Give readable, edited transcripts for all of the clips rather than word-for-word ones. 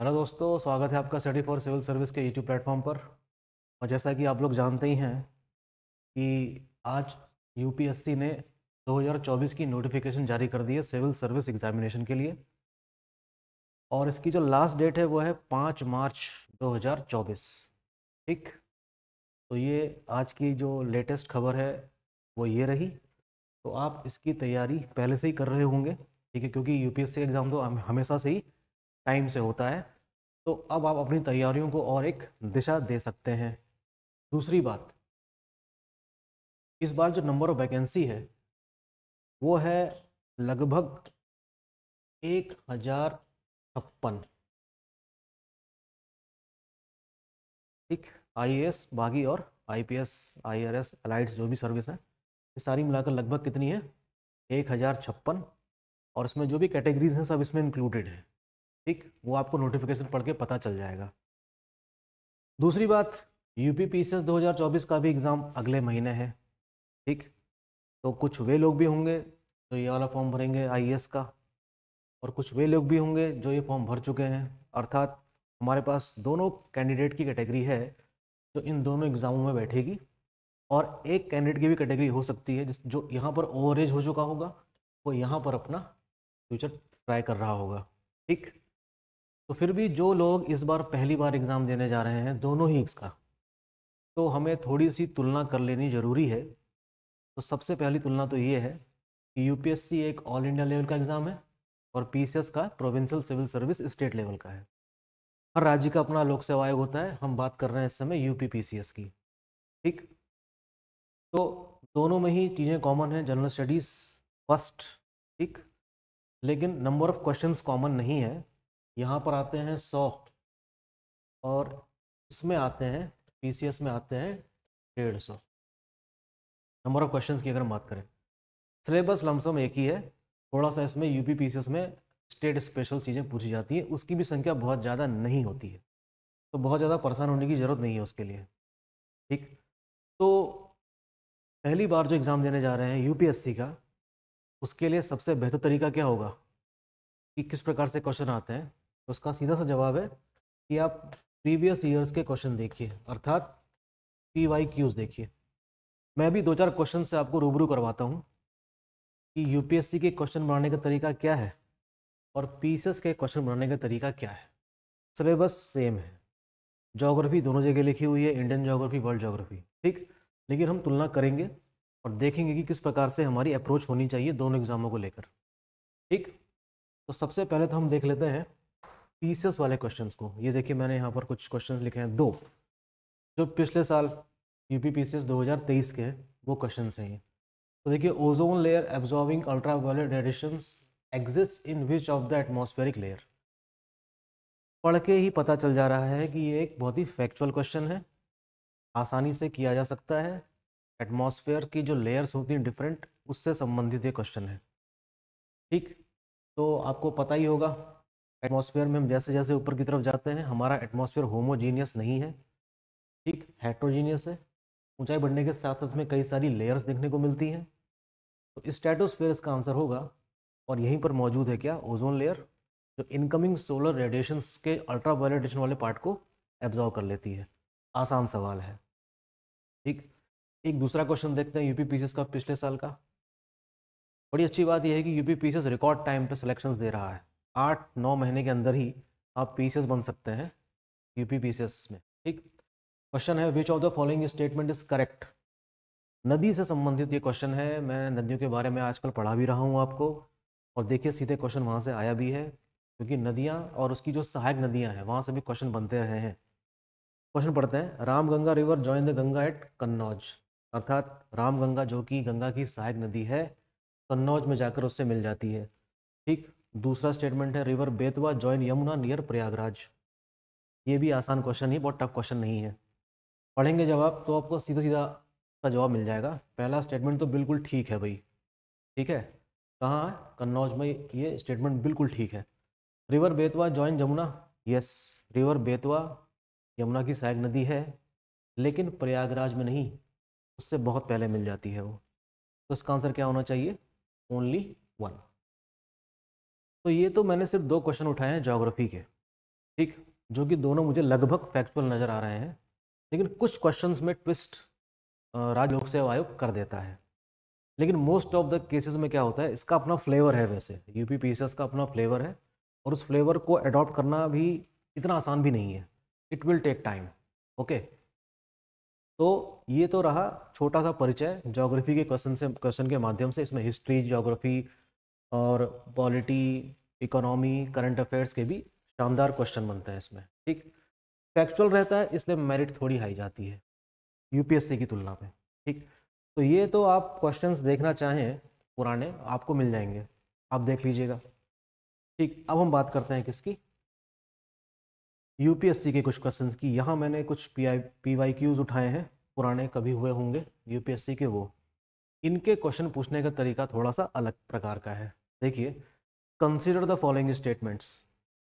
Hello दोस्तों, स्वागत है आपका स्टडी फॉर सिविल सर्विस के यूट्यूब प्लेटफॉर्म पर। और जैसा कि आप लोग जानते ही हैं कि आज यूपीएससी ने 2024 की नोटिफिकेशन जारी कर दी है सिविल सर्विस एग्जामिनेशन के लिए। और इसकी जो लास्ट डेट है वो है 5 मार्च 2024। ठीक। तो ये आज की जो लेटेस्ट खबर है वो ये रही। तो आप इसकी तैयारी पहले से ही कर रहे होंगे, ठीक है, क्योंकि यूपीएससी एग्ज़ाम तो हमेशा से ही टाइम से होता है। तो अब आप अपनी तैयारियों को और एक दिशा दे सकते हैं। दूसरी बात, इस बार जो नंबर ऑफ वैकेंसी है वो है लगभग 1056। ठीक। आईएएस बागी और आईपीएस, आईआरएस, अलाइड्स जो भी सर्विस है, ये सारी मिलाकर लगभग कितनी है? 1056। और इसमें जो भी कैटेगरीज हैं सब इसमें इंक्लूडेड है। ठीक, वो आपको नोटिफिकेशन पढ़ के पता चल जाएगा। दूसरी बात, यूपी पीसीएस 2024 का भी एग्ज़ाम अगले महीने है। ठीक। तो कुछ वे लोग भी होंगे जो ये वाला फॉर्म भरेंगे आईएएस का, और कुछ वे लोग भी होंगे जो ये फॉर्म भर चुके हैं। अर्थात हमारे पास दोनों कैंडिडेट की कैटेगरी है जो इन दोनों एग्ज़ामों में बैठेगी। और एक कैंडिडेट की भी कैटेगरी हो सकती है जो यहाँ पर ओवर एज हो चुका होगा, वो यहाँ पर अपना फ्यूचर ट्राई कर रहा होगा। ठीक। तो फिर भी जो लोग इस बार पहली बार एग्ज़ाम देने जा रहे हैं दोनों ही इसका, तो हमें थोड़ी सी तुलना कर लेनी ज़रूरी है। तो सबसे पहली तुलना तो ये है कि यूपीएससी एक ऑल इंडिया लेवल का एग्ज़ाम है और पीसीएस का provincial civil service state level का है। हर राज्य का अपना लोक सेवा आयोग होता है। हम बात कर रहे हैं इस समय यूपी पीसीएस की। ठीक। तो दोनों में ही चीज़ें कॉमन हैं, जनरल स्टडीज़ फर्स्ट। ठीक। लेकिन नंबर ऑफ क्वेश्चंस कॉमन नहीं है। यहाँ पर आते हैं 100 और इसमें आते हैं, पीसीएस में आते हैं 150। नंबर ऑफ क्वेश्चंस की अगर हम बात करें, सिलेबस लमसम एक ही है। थोड़ा सा इसमें यूपी पीसीएस में स्टेट स्पेशल चीज़ें पूछी जाती हैं, उसकी भी संख्या बहुत ज़्यादा नहीं होती है, तो बहुत ज़्यादा परेशान होने की ज़रूरत नहीं है उसके लिए। ठीक। तो पहली बार जो एग्ज़ाम देने जा रहे हैं यूपीएससी का, उसके लिए सबसे बेहतर तरीका क्या होगा कि किस प्रकार से क्वेश्चन आते हैं। तो उसका सीधा सा जवाब है कि आप प्रीवियस ईयर्स के क्वेश्चन देखिए, अर्थात PYQs देखिए। मैं भी दो चार क्वेश्चन से आपको रूबरू करवाता हूँ कि यूपीएससी के क्वेश्चन बनाने का तरीका क्या है और पीसीएस के क्वेश्चन बनाने का तरीका क्या है। सिलेबस सेम है, ज्योग्राफी दोनों जगह लिखी हुई है, इंडियन ज्योग्राफी, वर्ल्ड ज्योग्राफी। ठीक। लेकिन हम तुलना करेंगे और देखेंगे कि किस प्रकार से हमारी अप्रोच होनी चाहिए दोनों एग्जामों को लेकर। ठीक। तो सबसे पहले तो हम देख लेते हैं पीसीएस वाले क्वेश्चंस को। ये देखिए, मैंने यहाँ पर कुछ क्वेश्चन लिखे हैं, दो जो पिछले साल यूपी पीसीएस 2023 के हैं वो क्वेश्चन हैं ये। तो देखिए, ozone layer absorbing ultraviolet radiations exist in which of the atmospheric layer. पढ़ के ही पता चल जा रहा है कि ये एक बहुत ही फैक्चुअल क्वेश्चन है, आसानी से किया जा सकता है। एटमॉस्फेयर की जो लेयर्स होती हैं डिफरेंट, उससे संबंधित ये क्वेश्चन है। ठीक। तो आपको पता ही होगा, एटमॉस्फेयर में हम जैसे जैसे ऊपर की तरफ जाते हैं हमारा एटमॉस्फेयर होमोजीनियस नहीं है। ठीक, हेट्रोजीनियस है। ऊंचाई बढ़ने के साथ साथ में कई सारी लेयर्स देखने को मिलती हैं। तो स्ट्रेटोस्फेयर इसका आंसर होगा। और यहीं पर मौजूद है क्या? ओजोन लेयर, जो इनकमिंग सोलर रेडिएशंस के अल्ट्रावायलेट रेडिएशन वाले पार्ट को एब्जॉर्व कर लेती है। आसान सवाल है। ठीक। एक दूसरा क्वेश्चन देखते हैं यूपी पीसीएस का पिछले साल का। बड़ी अच्छी बात यह है कि यूपी पीसीएस रिकॉर्ड टाइम पे सिलेक्शंस दे रहा है। 8-9 महीने के अंदर ही आप पीसीएस बन सकते हैं यूपी पीसीएस में। ठीक। क्वेश्चन है, which of the following statement is correct. नदी से संबंधित ये क्वेश्चन है। मैं नदियों के बारे में आजकल पढ़ा भी रहा हूँ आपको, और देखिए सीधे क्वेश्चन वहाँ से आया भी है, क्योंकि नदियाँ और उसकी जो सहायक नदियाँ हैं वहाँ से भी क्वेश्चन बनते रहे हैं। क्वेश्चन पढ़ते हैं, Ramganga river join the Ganga at Kannauj. अर्थात रामगंगा जो कि गंगा की सहायक नदी है, कन्नौज में जाकर उससे मिल जाती है। ठीक। दूसरा स्टेटमेंट है, river Betwa join Yamuna near Prayagraj. ये भी आसान क्वेश्चन ही, बहुत टफ क्वेश्चन नहीं है। पढ़ेंगे जवाब तो आपको सीधा सीधा का जवाब मिल जाएगा। पहला स्टेटमेंट तो बिल्कुल ठीक है भाई। ठीक है, कहाँ है? कन्नौज में। ये स्टेटमेंट बिल्कुल ठीक है। River Betwa join Jamuna, yes, river Betwa Yamuna की सहायक नदी है, लेकिन प्रयागराज में नहीं, उससे बहुत पहले मिल जाती है वो। तो इसका आंसर क्या होना चाहिए? ओनली 1। तो ये तो मैंने सिर्फ दो क्वेश्चन उठाए हैं ज्योग्राफी के। ठीक, जो कि दोनों मुझे लगभग फैक्चुअल नज़र आ रहे हैं, लेकिन कुछ क्वेश्चंस में ट्विस्ट राज्य लोक सेवा आयोग कर देता है। लेकिन मोस्ट ऑफ द केसेस में क्या होता है, इसका अपना फ्लेवर है, वैसे यूपीपीएसएस का अपना फ्लेवर है और उस फ्लेवर को अडॉप्ट करना भी इतना आसान भी नहीं है, it will take time. Okay, तो ये तो रहा छोटा सा परिचय ज्योग्राफी के क्वेश्चन के माध्यम से। इसमें हिस्ट्री, ज्योग्राफी और पॉलिटी, इकोनॉमी, करंट अफेयर्स के भी शानदार क्वेश्चन बनते हैं इसमें। ठीक, फैक्चुअल रहता है, इसलिए मेरिट थोड़ी हाई जाती है यूपीएससी की तुलना में। ठीक, तो ये तो आप क्वेश्चंस देखना चाहें पुराने, आपको मिल जाएंगे, आप देख लीजिएगा। ठीक, अब हम बात करते हैं किसकी, यूपीएससी के कुछ क्वेश्चंस की। यहाँ मैंने कुछ पीवाईक्यूज उठाए हैं, पुराने कभी हुए होंगे यूपीएससी के, वो इनके क्वेश्चन पूछने का तरीका थोड़ा सा अलग प्रकार का है। देखिए, कंसिडर द फॉलोइंग स्टेटमेंट्स,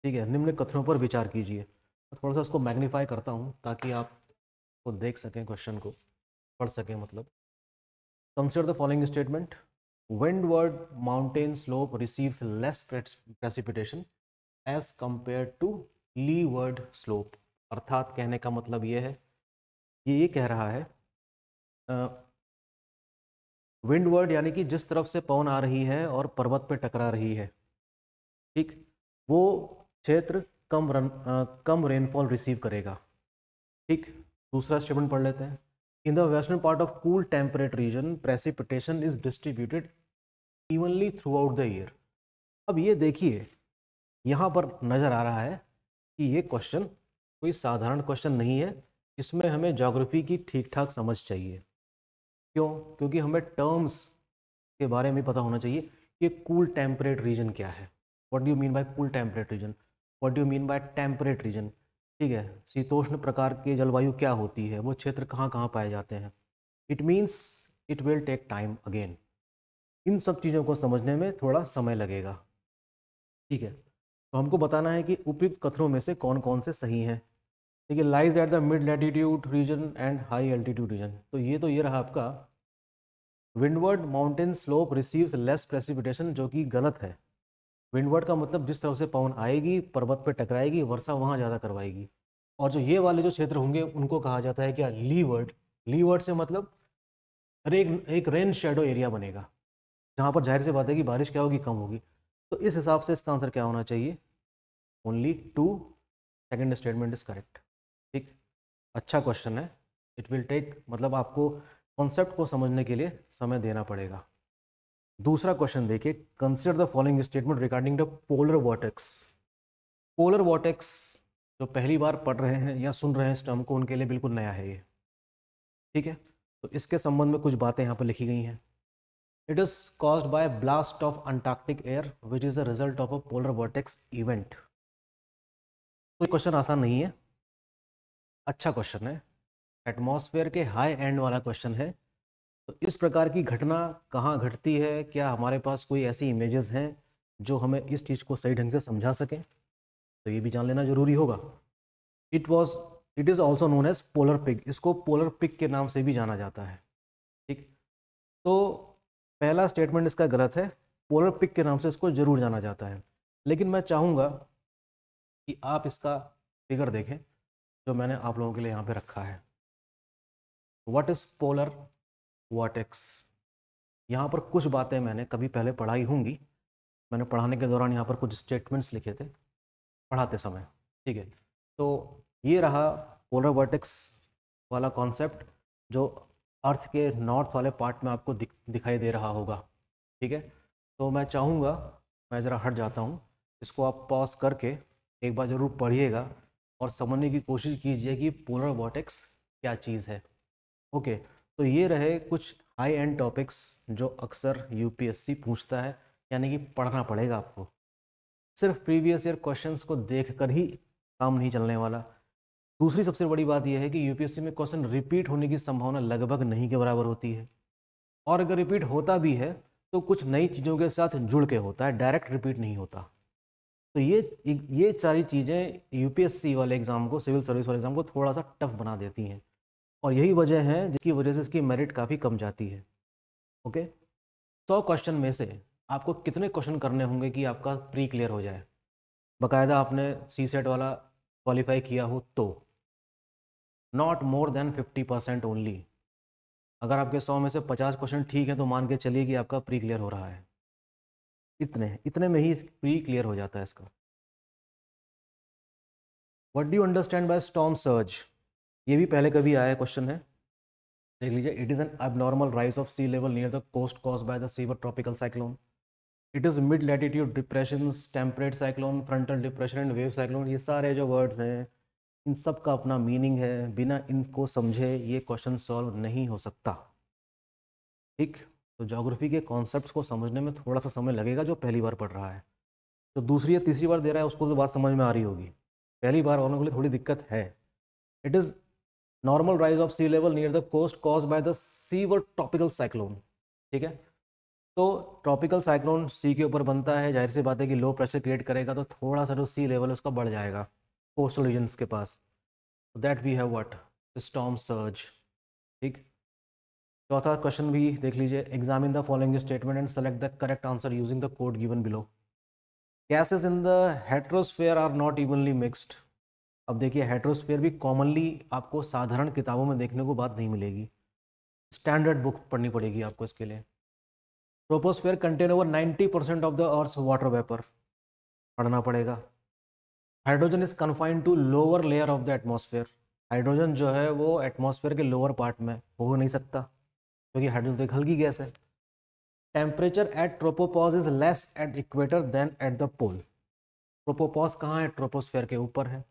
ठीक है, निम्न कथनों पर विचार कीजिए। थोड़ा सा इसको मैग्नीफाई करता हूँ ताकि आप को देख सकें, क्वेश्चन को पढ़ सकें। मतलब, consider the following statement, windward mountain slope receives less precipitation as compared to leeward slope। अर्थात कहने का मतलब ये है, ये कह रहा है विंडवर्ड यानी कि जिस तरफ से पवन आ रही है और पर्वत पे टकरा रही है, ठीक, वो क्षेत्र कम रेनफॉल रिसीव करेगा। ठीक, दूसरा स्टेटमेंट पढ़ लेते हैं, in the western part of cool temperate region precipitation is distributed evenly through out the year. अब ये देखिए, यहाँ पर नज़र आ रहा है कि ये क्वेश्चन कोई साधारण क्वेश्चन नहीं है, इसमें हमें ज्योग्राफी की ठीक ठाक समझ चाहिए। क्यों? क्योंकि हमें टर्म्स के बारे में पता होना चाहिए कि कूल टेम्परेट रीजन क्या है, what do you mean by cool temperate region, what do you mean by temperate region. ठीक है, शीतोष्ण प्रकार की जलवायु क्या होती है, वो क्षेत्र कहाँ कहाँ पाए जाते हैं। It means it will take time again, इन सब चीज़ों को समझने में थोड़ा समय लगेगा। ठीक है, तो हमको बताना है कि उपयुक्त कथनों में से कौन कौन से सही हैं। ठीक है, lies at the mid latitude region and high altitude region, तो ये रहा आपका windward mountain slope receives less precipitation, जो कि गलत है। विंडवर्ड का मतलब जिस तरफ से पवन आएगी, पर्वत पे टकराएगी, वर्षा वहाँ ज़्यादा करवाएगी। और जो ये वाले जो क्षेत्र होंगे उनको कहा जाता है क्या, लीवर्ड। लीवर्ड से मतलब एक रेन शेडो एरिया बनेगा, जहाँ पर जाहिर सी बात है कि बारिश क्या होगी, कम होगी। तो इस हिसाब से इसका आंसर क्या होना चाहिए, only 2, second statement is correct. ठीक, अच्छा क्वेश्चन है, इट विल टेक, मतलब आपको कॉन्सेप्ट को समझने के लिए समय देना पड़ेगा। दूसरा क्वेश्चन देखिए, consider the following statement regarding the polar vortex. Polar vortex जो पहली बार पढ़ रहे हैं या सुन रहे हैं इस टर्म को, उनके लिए बिल्कुल नया है ये। ठीक है, तो इसके संबंध में कुछ बातें यहाँ पर लिखी गई हैं। It is caused by blast of Antarctic air which is the result of a polar vortex event. तो क्वेश्चन आसान नहीं है, अच्छा क्वेश्चन है, एटमॉस्फेयर के हाई एंड वाला क्वेश्चन है। तो इस प्रकार की घटना कहाँ घटती है, क्या हमारे पास कोई ऐसी इमेजेस हैं जो हमें इस चीज़ को सही ढंग से समझा सकें, तो ये भी जान लेना जरूरी होगा। It is also known as polar pig, इसको पोलर पिग के नाम से भी जाना जाता है। ठीक, तो पहला स्टेटमेंट इसका गलत है, पोलर पिग के नाम से इसको जरूर जाना जाता है। लेकिन मैं चाहूँगा कि आप इसका फिगर देखें जो मैंने आप लोगों के लिए यहाँ पे रखा है। व्हाट इज पोलर वॉर्टेक्स, यहाँ पर कुछ बातें मैंने कभी पहले पढ़ाई होंगी, मैंने पढ़ाने के दौरान यहाँ पर कुछ स्टेटमेंट्स लिखे थे पढ़ाते समय। ठीक है, तो ये रहा पोलर वॉर्टेक्स वाला कॉन्सेप्ट जो अर्थ के नॉर्थ वाले पार्ट में आपको दिखाई दे रहा होगा। ठीक है, तो मैं चाहूँगा, मैं ज़रा हट जाता हूँ, इसको आप पॉज करके एक बार ज़रूर पढ़िएगा और समझने की कोशिश कीजिए कि पोलर वॉर्टेक्स क्या चीज़ है। ओके, तो ये रहे कुछ हाई एंड टॉपिक्स जो अक्सर यूपीएससी पूछता है, यानी कि पढ़ना पड़ेगा आपको। सिर्फ प्रीवियस ईयर क्वेश्चंस को देखकर ही काम नहीं चलने वाला। दूसरी सबसे बड़ी बात यह है कि यूपीएससी में क्वेश्चन रिपीट होने की संभावना लगभग नहीं के बराबर होती है, और अगर रिपीट होता भी है तो कुछ नई चीज़ों के साथ जुड़ के होता है, डायरेक्ट रिपीट नहीं होता। तो ये सारी चीज़ें यूपीएससी वाले एग्ज़ाम को, सिविल सर्विस वाले एग्ज़ाम को थोड़ा सा टफ बना देती हैं, और यही वजह है जिसकी वजह से इसकी मेरिट काफ़ी कम जाती है। ओके, 100 क्वेश्चन में से आपको कितने क्वेश्चन करने होंगे कि आपका प्री क्लियर हो जाए। बाकायदा आपने सी सेट वाला क्वालिफाई किया हो तो, नॉट मोर देन 50% ओनली। अगर आपके 100 में से 50 क्वेश्चन ठीक है तो मान के चलिए कि आपका प्री क्लियर हो रहा है। इतने में ही प्री क्लियर हो जाता है इसका। What do you understand by storm surge? ये भी पहले कभी आया क्वेश्चन है, देख लीजिए। It is an abnormal rise of sea level near the coast caused by the severe tropical cyclone. It is mid latitude depressions, temperate cyclone, frontal depression and wave cyclone। ये सारे जो वर्ड्स हैं इन सब का अपना मीनिंग है, बिना इनको समझे ये क्वेश्चन सॉल्व नहीं हो सकता। ठीक, तो ज्योग्राफी के कॉन्सेप्ट्स को समझने में थोड़ा सा समय लगेगा जो पहली बार पढ़ रहा है। तो दूसरी या तीसरी बार दे रहा है उसको तो बात समझ में आ रही होगी, पहली बार होने के लिए थोड़ी दिक्कत है। It is normal rise of sea level near the coast caused by the severe tropical cyclone. ठीक है, तो ट्रॉपिकल साइक्लोन सी के ऊपर बनता है, जाहिर सी बात है कि लो प्रेशर क्रिएट करेगा तो थोड़ा सा जो सी लेवल है उसका बढ़ जाएगा कोस्टल रीजन्स के पास। That we have what, storm surge. ठीक, चौथा क्वेश्चन भी देख लीजिए। Examine the following statement and select the correct answer using the code given below. Gases in the heterosphere are not evenly mixed. अब देखिए हेट्रोस्फेयर भी कॉमनली आपको साधारण किताबों में देखने को बात नहीं मिलेगी, स्टैंडर्ड बुक पढ़नी पड़ेगी आपको इसके लिए। Troposphere contain over 90% of the earth's water vapour, पढ़ना पड़ेगा। Hydrogen is confined to lower layer of the atmosphere. Hydrogen जो है वो एटमॉस्फेयर के लोअर पार्ट में हो नहीं सकता क्योंकि हाइड्रोजन तो एक हल्की गैस है। Temperature at tropopause is less at equator then at the pole. Tropopause कहाँ है? ट्रोपोस्फेयर के ऊपर है,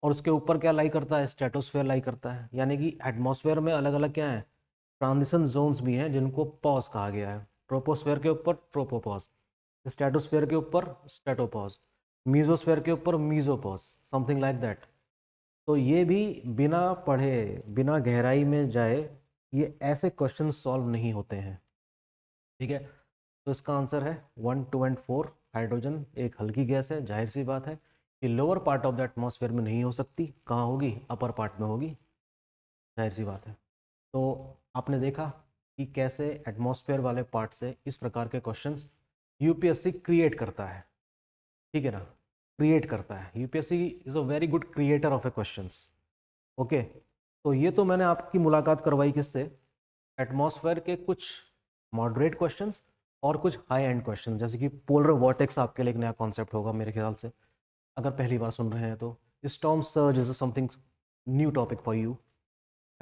और उसके ऊपर क्या लाई करता है? स्ट्रेटोस्फेयर लाई करता है। यानी कि एटमॉस्फेयर में अलग अलग क्या है, ट्रांजिशन जोन्स भी हैं जिनको पॉज कहा गया है। ट्रोपोस्फेयर के ऊपर ट्रोपोपॉज, स्ट्रेटोस्फेयर के ऊपर स्ट्रेटोपॉज, मीजोस्फेयर के ऊपर मीजोपॉज, समथिंग लाइक दैट। तो ये भी बिना पढ़े, बिना गहराई में जाए ये ऐसे क्वेश्चन सॉल्व नहीं होते हैं। ठीक है, तो इसका आंसर है 1, 2 एंड 4। हाइड्रोजन एक हल्की गैस है, जाहिर सी बात है कि lower part of the atmosphere में नहीं हो सकती, कहाँ होगी? अपर पार्ट में होगी, जाहिर सी बात है। तो आपने देखा कि कैसे एटमॉस्फेयर वाले पार्ट से इस प्रकार के क्वेश्चंस यूपीएससी क्रिएट करता है। ठीक है ना, क्रिएट करता है। UPSC is a very good creator of A questions. Okay, तो ये तो मैंने आपकी मुलाकात करवाई किससे? एटमॉस्फेयर के कुछ मॉडरेट क्वेश्चंस और कुछ हाई एंड क्वेश्चन, जैसे कि पोलर वॉर्टेक्स आपके लिए एक नया कॉन्सेप्ट होगा मेरे ख्याल से, अगर पहली बार सुन रहे हैं तो। Storm surge is something new topic for you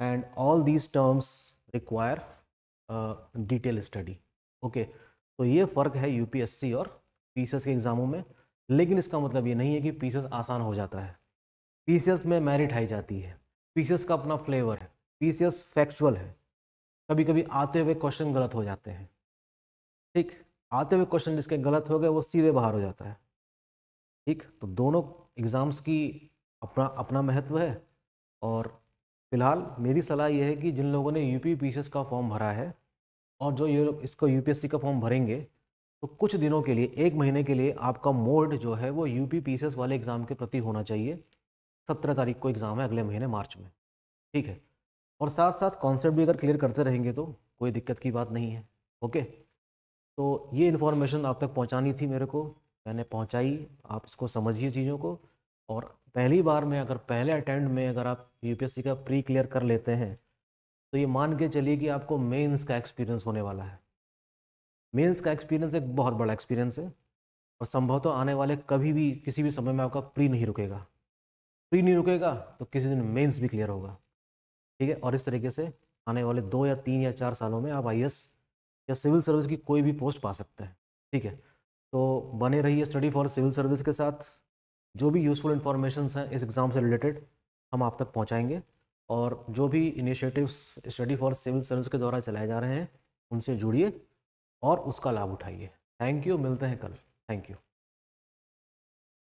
and all these terms require detail study. Okay, तो ये फ़र्क है यूपीएससी और पीसीएस के एग्ज़ामों में। लेकिन इसका मतलब ये नहीं है कि पीसीएस आसान हो जाता है। पीसीएस में मेरिट हाई जाती है, पीसीएस का अपना फ्लेवर है, पीसीएस फैक्चुअल है। कभी कभी आते हुए क्वेश्चन गलत हो जाते हैं। ठीक, आते हुए क्वेश्चन जिसके गलत हो गए वो सीधे बाहर हो जाता है। ठीक, तो दोनों एग्ज़ाम्स की अपना अपना महत्व है। और फिलहाल मेरी सलाह ये है कि जिन लोगों ने यूपी पीसीएस का फॉर्म भरा है और जो ये इसको यूपीएससी का फॉर्म भरेंगे, तो कुछ दिनों के लिए, 1 महीने के लिए आपका मोड जो है वो यूपी पीसीएस वाले एग्ज़ाम के प्रति होना चाहिए। 17 तारीख को एग्ज़ाम है, अगले महीने मार्च में। ठीक है, और साथ साथ कॉन्सेप्ट भी अगर क्लियर करते रहेंगे तो कोई दिक्कत की बात नहीं है। ओके, तो ये इन्फॉर्मेशन आप तक पहुंचानी थी मेरे को, मैंने पहुंचाई। आप इसको समझिए चीज़ों को। और पहली बार में, अगर पहले अटेम्प्ट में अगर आप यूपीएससी का प्री क्लियर कर लेते हैं तो ये मान के चलिए कि आपको मेंस का एक्सपीरियंस होने वाला है। मेंस का एक्सपीरियंस एक बहुत बड़ा एक्सपीरियंस है और संभवतः आने वाले कभी भी किसी भी समय में आपका प्री नहीं रुकेगा। प्री नहीं रुकेगा तो किसी दिन मेंस भी क्लियर होगा। ठीक है, और इस तरीके से आने वाले 2 या 3 या 4 सालों में आप आईएएस या सिविल सर्विस की कोई भी पोस्ट पा सकते हैं। ठीक है, तो बने रहिए स्टडी फॉर सिविल सर्विस के साथ। जो भी यूज़फुल इन्फॉर्मेशन हैं इस एग्ज़ाम से रिलेटेड हम आप तक पहुंचाएंगे, और जो भी initiatives study for civil service के द्वारा चलाए जा रहे हैं उनसे जुड़िए और उसका लाभ उठाइए। थैंक यू, मिलते हैं कल। Thank you.